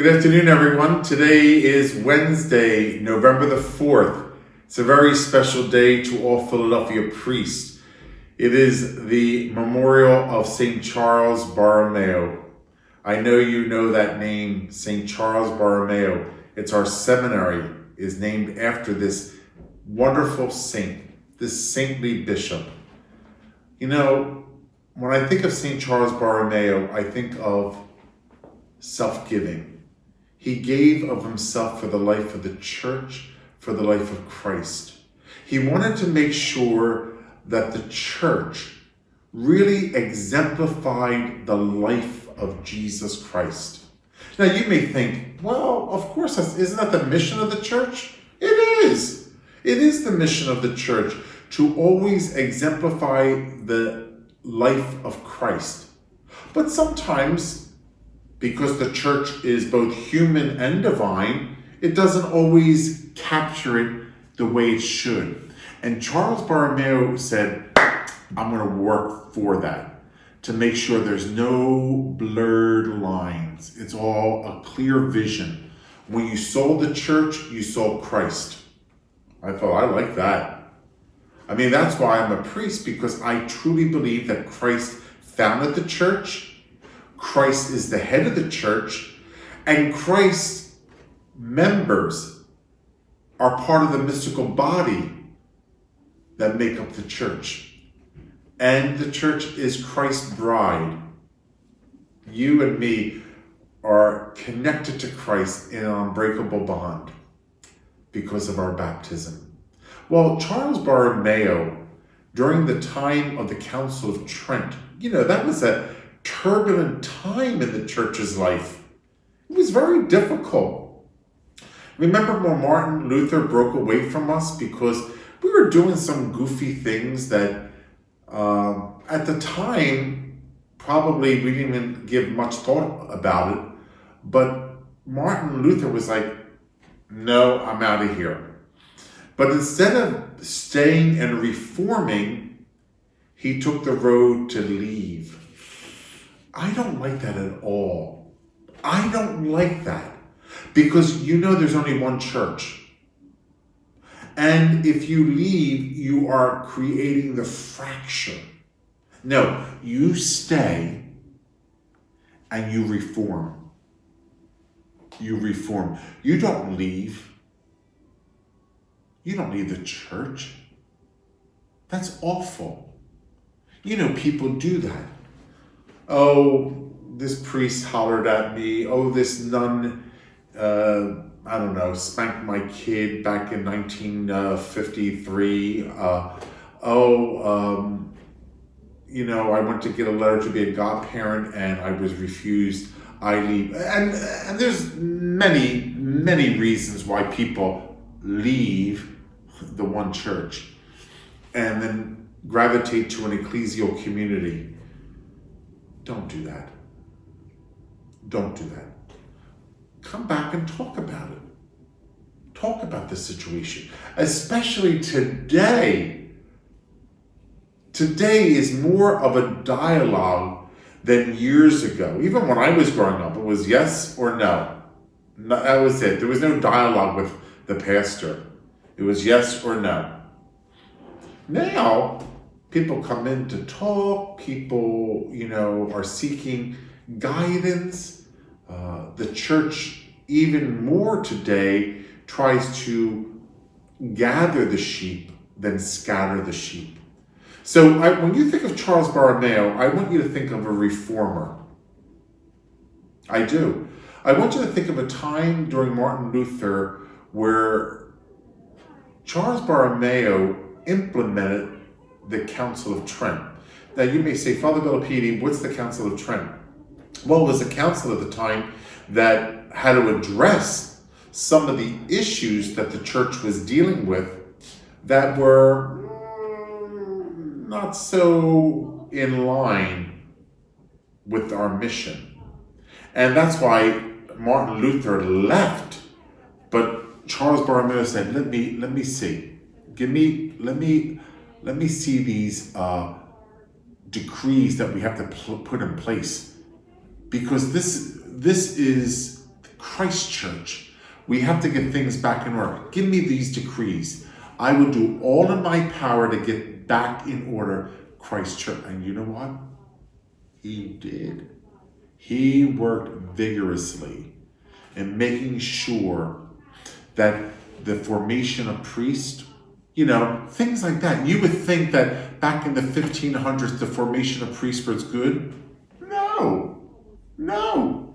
Good afternoon, everyone. Today is Wednesday, November the 4th. It's a very special day to all Philadelphia priests. It is the memorial of St. Charles Borromeo. I know you know that name, St. Charles Borromeo. It's our seminary, is named after this wonderful saint, this saintly bishop. You know, when I think of St. Charles Borromeo, I think of self-giving. He gave of himself for the life of the church, for the life of Christ. He wanted to make sure that the church really exemplified the life of Jesus Christ. Now you may think, well, of course, isn't that the mission of the church? It is. It is the mission of the church to always exemplify the life of Christ. But sometimes, because the church is both human and divine, it doesn't always capture it the way it should. And Charles Borromeo said, I'm going to work for that, to make sure there's no blurred lines. It's all a clear vision. When you saw the church, you saw Christ. I thought, I like that. I mean, that's why I'm a priest, because I truly believe that Christ founded the church. Christ is the head of the church, and Christ's members are part of the mystical body that make up the church. And the church is Christ's bride. You and me are connected to Christ in an unbreakable bond because of our baptism. Well, Charles Borromeo, during the time of the Council of Trent, that was a turbulent time in the church's life. It was very difficult. Remember when Martin Luther broke away from us because we were doing some goofy things that at the time probably we didn't even give much thought about it, but Martin Luther was like, no, I'm out of here. But instead of staying and reforming, he took the road to leave. I don't like that at all. I don't like that because there's only one church. And if you leave, you are creating the fracture. No, you stay and you reform. You reform. You don't leave. You don't leave the church. That's awful. People do that. Oh, this priest hollered at me. Oh, this nun, spanked my kid back in 1953. I went to get a letter to be a godparent and I was refused. I leave. And there's many, many reasons why people leave the one church and then gravitate to an ecclesial community. Don't do that. Don't do that. Come back and talk about it. Talk about the situation. Especially today. Today is more of a dialogue than years ago. Even when I was growing up, it was yes or no. That was it. There was no dialogue with the pastor. It was yes or no. Now, people come in to talk, people, are seeking guidance. The church, even more today, tries to gather the sheep than scatter the sheep. So when you think of Charles Borromeo, I want you to think of a reformer. I do. I want you to think of a time during Martin Luther where Charles Borromeo implemented the Council of Trent. Now you may say, Father Bellopede, what's the Council of Trent? Well, it was a council at the time that had to address some of the issues that the church was dealing with that were not so in line with our mission. And that's why Martin Luther left. But Charles Borromeo said, let me see. Let me see these decrees that we have to put in place, because this is Christ Church. We have to get things back in order. Give me these decrees. I will do all in my power to get back in order Christ Church. And you know what? He did. He worked vigorously in making sure that the formation of priests, things like that. You would think that back in the 1500s, the formation of priests was good. No.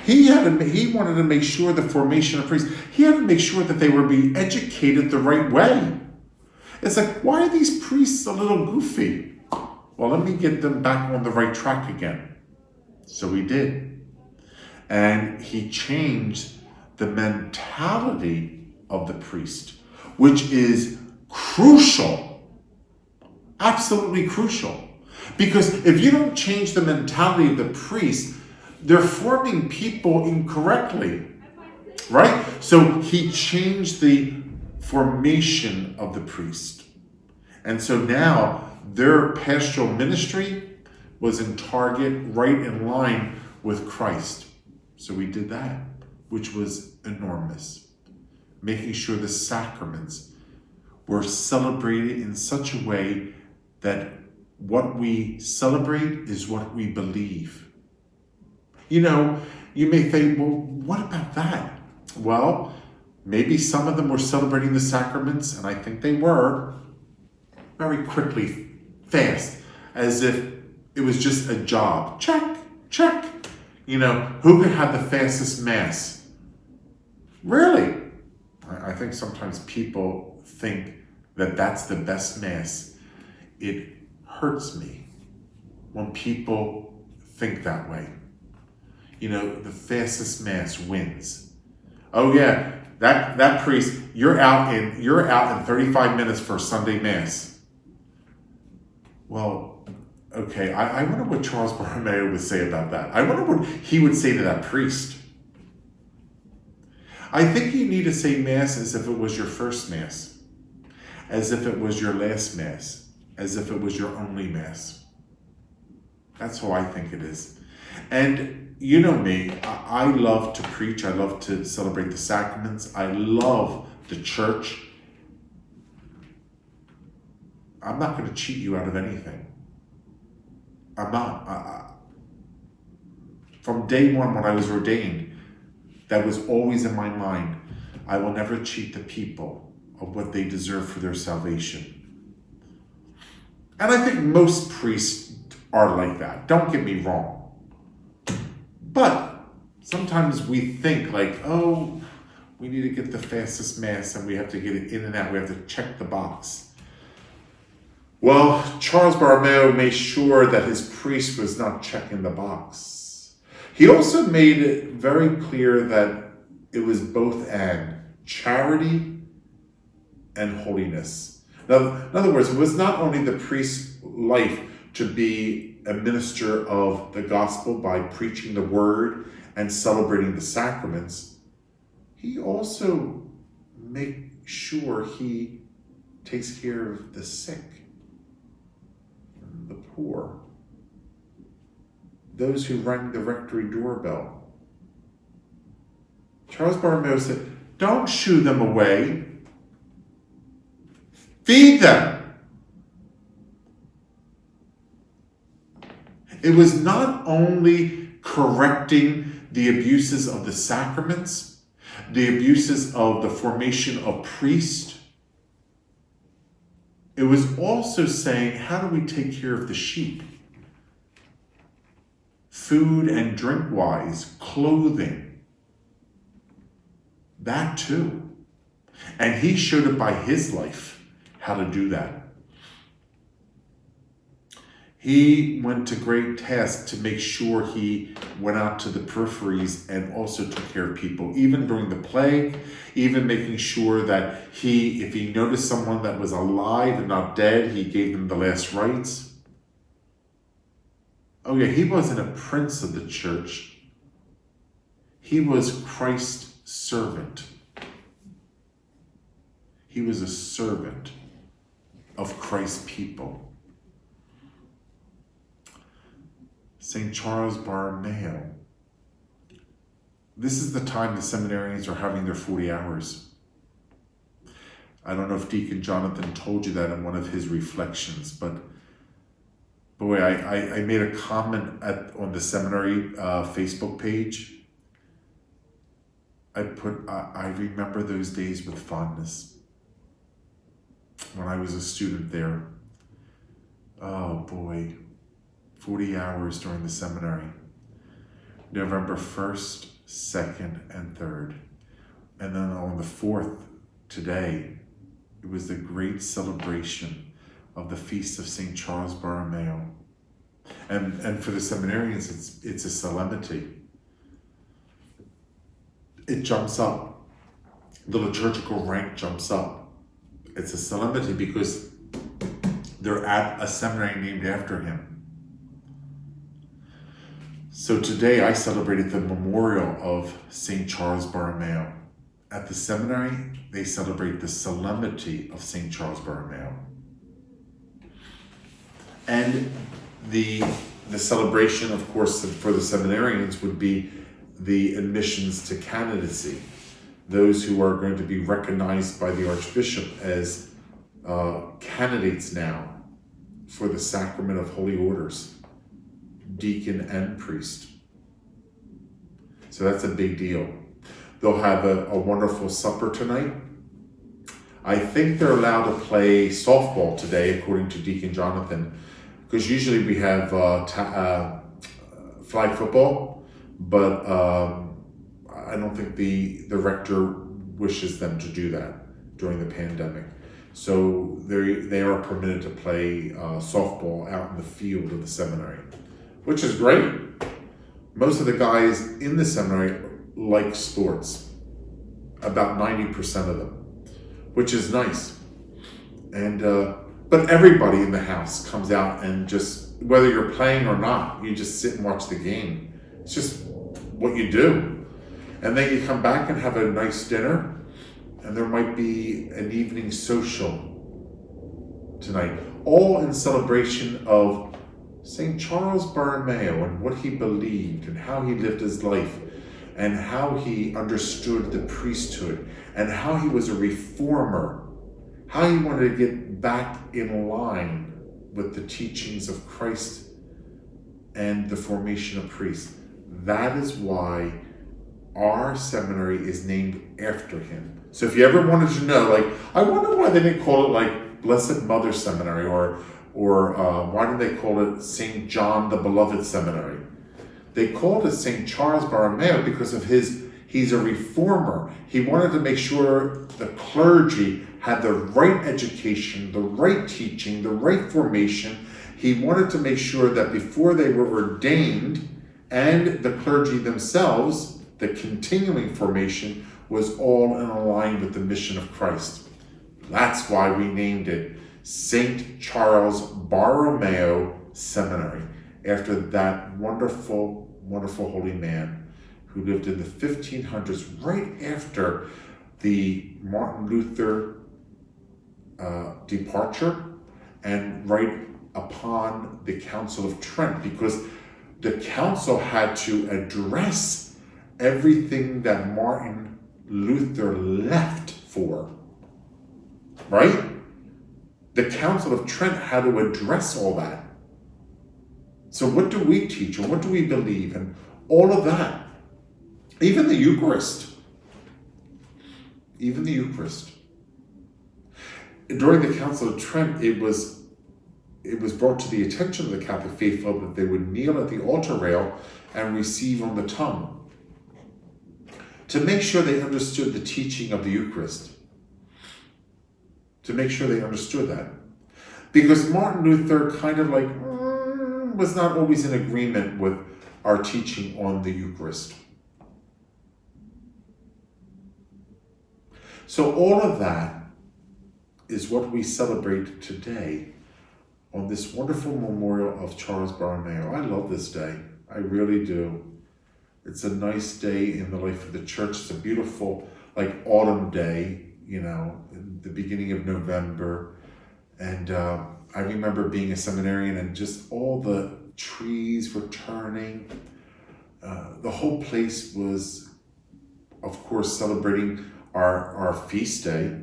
He wanted to make sure the formation of priests, he had to make sure that they were being educated the right way. It's like, why are these priests a little goofy? Well, let me get them back on the right track again. So he did. And he changed the mentality of the priest, which is crucial, absolutely crucial. Because if you don't change the mentality of the priest, they're forming people incorrectly, right? So he changed the formation of the priest. And so now their pastoral ministry was in target, right in line with Christ. So we did that, which was enormous. Making sure the sacraments were celebrated in such a way that what we celebrate is what we believe. You may think, well, what about that? Well, maybe some of them were celebrating the sacraments, and I think they were, very quickly, fast, as if it was just a job. Check. Who could have the fastest mass? Really? I think sometimes people think that that's the best mass. It hurts me when people think that way. The fastest mass wins. Oh yeah, that priest, you're out in 35 minutes for Sunday mass. Well, okay, I wonder what Charles Borromeo would say about that. I wonder what he would say to that priest. I think you need to say mass as if it was your first mass, as if it was your last mass, as if it was your only mass. That's how I think it is. And you know me, I love to preach. I love to celebrate the sacraments. I love the church. I'm not going to cheat you out of anything. I'm not. From day one when I was ordained, that was always in my mind. I will never cheat the people of what they deserve for their salvation. And I think most priests are like that. Don't get me wrong. But sometimes we think like, oh, we need to get the fastest mass and we have to get it in and out. We have to check the box. Well, Charles Borromeo made sure that his priest was not checking the box. He also made it very clear that it was both and charity and holiness. Now, in other words, it was not only the priest's life to be a minister of the gospel by preaching the word and celebrating the sacraments. He also makes sure he takes care of the sick, the poor, those who rang the rectory doorbell. Charles Borromeo said, don't shoo them away. Feed them. It was not only correcting the abuses of the sacraments, the abuses of the formation of priests. It was also saying, how do we take care of the sheep? Food and drink wise, clothing. That too. And he showed it by his life how to do that. He went to great tasks to make sure he went out to the peripheries and also took care of people, even during the plague, even making sure that if he noticed someone that was alive and not dead, he gave them the last rites. Oh yeah, he wasn't a prince of the church. He was Christ's servant. He was a servant of Christ's people. St. Charles Borromeo, this is the time the seminarians are having their 40 hours. I don't know if Deacon Jonathan told you that in one of his reflections, but boy, I made a comment on the seminary Facebook page. I remember those days with fondness when I was a student there. Oh boy, 40 hours during the seminary. November 1st, 2nd, and 3rd. And then on the 4th, today, it was the great celebration of the Feast of St. Charles Borromeo. And for the seminarians, it's a solemnity. It jumps up. The liturgical rank jumps up. It's a solemnity because they're at a seminary named after him. So today I celebrated the memorial of St. Charles Borromeo. At the seminary, they celebrate the solemnity of St. Charles Borromeo. And the celebration, of course, for the seminarians would be the admissions to candidacy. Those who are going to be recognized by the Archbishop as candidates now for the sacrament of holy orders, deacon and priest. So that's a big deal. They'll have a wonderful supper tonight. I think they're allowed to play softball today, according to Deacon Jonathan, because usually we have flag football, but I don't think the rector wishes them to do that during the pandemic. So they are permitted to play softball out in the field of the seminary, which is great. Most of the guys in the seminary like sports, about 90% of them, which is nice. And but everybody in the house comes out and just, whether you're playing or not, you just sit and watch the game. It's just what you do. And then you come back and have a nice dinner, and there might be an evening social tonight, all in celebration of St. Charles Borromeo and what he believed and how he lived his life and how he understood the priesthood and how he was a reformer, how he wanted to get back in line with the teachings of Christ and the formation of priests. That is why our seminary is named after him. So if you ever wanted to know, like, I wonder why they didn't call it like Blessed Mother Seminary or why did they call it St. John the Beloved Seminary? They called it St. Charles Borromeo because of he's a reformer. He wanted to make sure the clergy had the right education, the right teaching, the right formation. He wanted to make sure that before they were ordained, and the clergy themselves, the continuing formation was all in line with the mission of Christ. That's why we named it St. Charles Borromeo Seminary, after that wonderful, wonderful holy man who lived in the 1500s, right after the Martin Luther departure and right upon the Council of Trent, because the council had to address everything that Martin Luther left for, right? The Council of Trent had to address all that. So what do we teach and what do we believe and all of that? Even the Eucharist. Even the Eucharist. During the Council of Trent, it was brought to the attention of the Catholic faithful that they would kneel at the altar rail and receive on the tongue to make sure they understood the teaching of the Eucharist. To make sure they understood that. Because Martin Luther kind of like was not always in agreement with our teaching on the Eucharist. So all of that is what we celebrate today on this wonderful memorial of Charles Borromeo. I love this day. I really do. It's a nice day in the life of the church. It's a beautiful, like, autumn day, in the beginning of November. And I remember being a seminarian and just all the trees were turning. The whole place was of course, celebrating our feast day.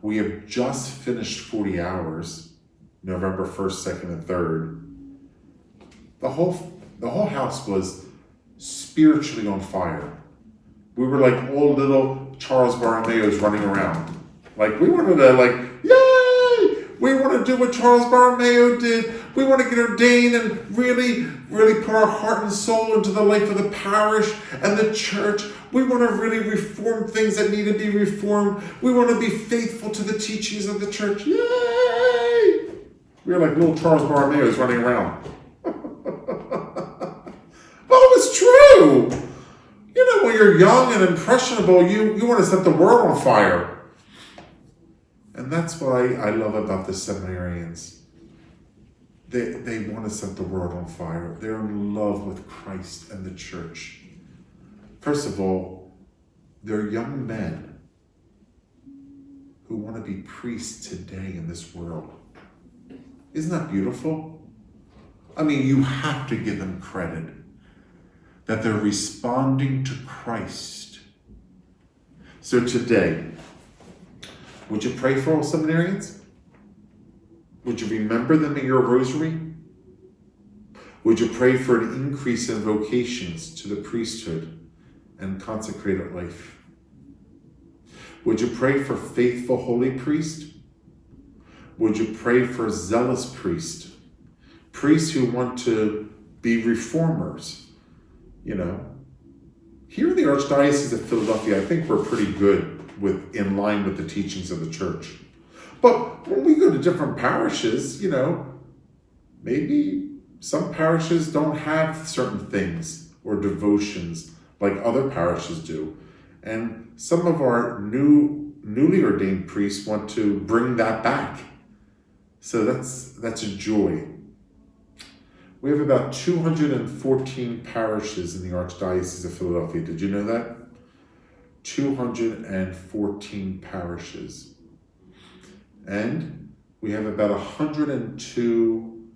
We have just finished 40 hours, November 1st, 2nd, and 3rd. The whole house was spiritually on fire. We were like all little Charles Borromeos running around. Like, we wanted to, yay! We want to do what Charles Borromeo did. We want to get ordained and really, really put our heart and soul into the life of the parish and the church. We want to really reform things that need to be reformed. We want to be faithful to the teachings of the church. Yay! We were like little Charles Borromeos running around. Well, it was true. You know, when you're young and impressionable, you want to set the world on fire. And that's what I love about the seminarians. They want to set the world on fire. They're in love with Christ and the church. First of all, they're young men who want to be priests today in this world. Isn't that beautiful? I mean, you have to give them credit that they're responding to Christ. So today, would you pray for all seminarians? Would you remember them in your rosary? Would you pray for an increase in vocations to the priesthood and consecrated life? Would you pray for faithful holy priest? Would you pray for zealous priest? Priests who want to be reformers. You know, here in the Archdiocese of Philadelphia, I think we're pretty good in line with the teachings of the church. But when we go to different parishes, you know, maybe some parishes don't have certain things or devotions like other parishes do. And some of our newly ordained priests want to bring that back. So that's a joy. We have about 214 parishes in the Archdiocese of Philadelphia. Did you know that? 214 parishes. And we have about 102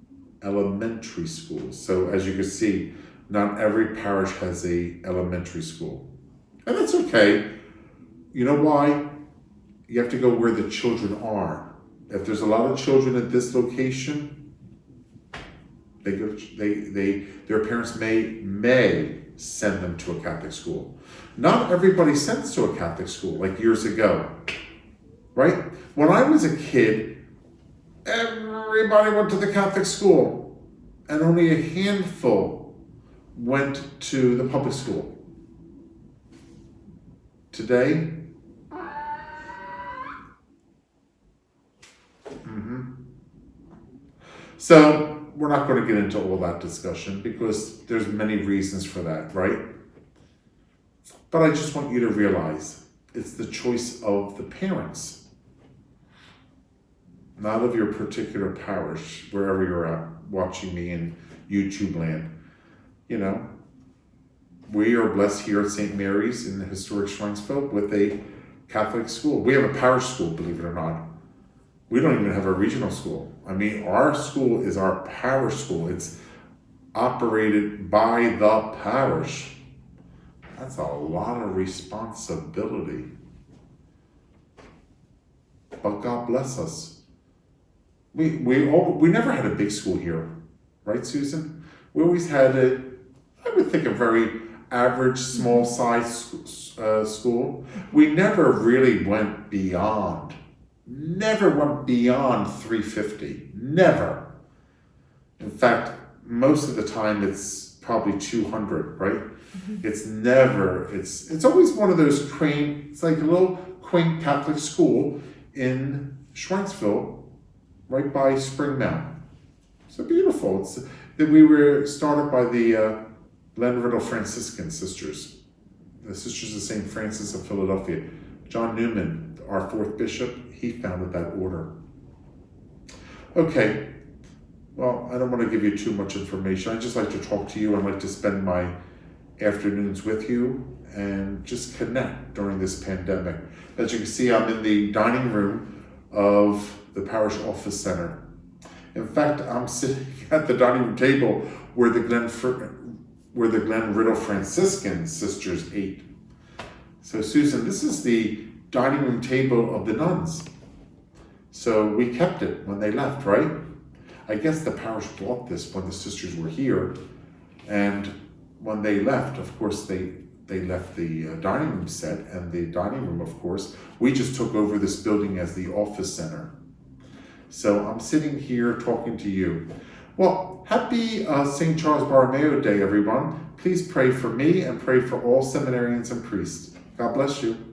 elementary schools. So as you can see, not every parish has an elementary school. And that's okay. You know why? You have to go where the children are. If there's a lot of children at this location, their parents may send them to a Catholic school. Not everybody sends to a Catholic school, like years ago, right? When I was a kid, everybody went to the Catholic school, and only a handful went to the public school. Today, So we're not going to get into all that discussion because there's many reasons for that, right? But I just want you to realize it's the choice of the parents, not of your particular parish, wherever you're at, watching me in YouTube land. You know, we are blessed here at St. Mary's in the historic Schweinsfeld with a Catholic school. We have a parish school, believe it or not. We don't even have a regional school. I mean, our school is our parish school. It's operated by the parish. That's a lot of responsibility. But God bless us. We never had a big school here, right, Susan? We always had I would think, a very average, small size school. We never really went beyond. Never went beyond 350. Never. In fact, most of the time it's probably 200, right? Mm-hmm. It's always one of those quaint, it's like a little quaint Catholic school in Schweinsville, right by Springmount. So beautiful. We were started by the Glen Riddle Franciscan sisters, the Sisters of St. Francis of Philadelphia. John Newman, our fourth bishop, he founded that order. Okay, well, I don't want to give you too much information. I just like to talk to you. I like to spend my afternoons with you and just connect during this pandemic. As you can see, I'm in the dining room of the Parish Office Center. In fact, I'm sitting at the dining room table where the Glen Riddle Franciscan sisters ate. So Susan, this is the dining room table of the nuns. So we kept it when they left, right? I guess the parish bought this when the sisters were here. And when they left, of course, they left the dining room set and the dining room, of course. We just took over this building as the office center. So I'm sitting here talking to you. Well, happy St. Charles Borromeo Day, everyone. Please pray for me and pray for all seminarians and priests. God bless you.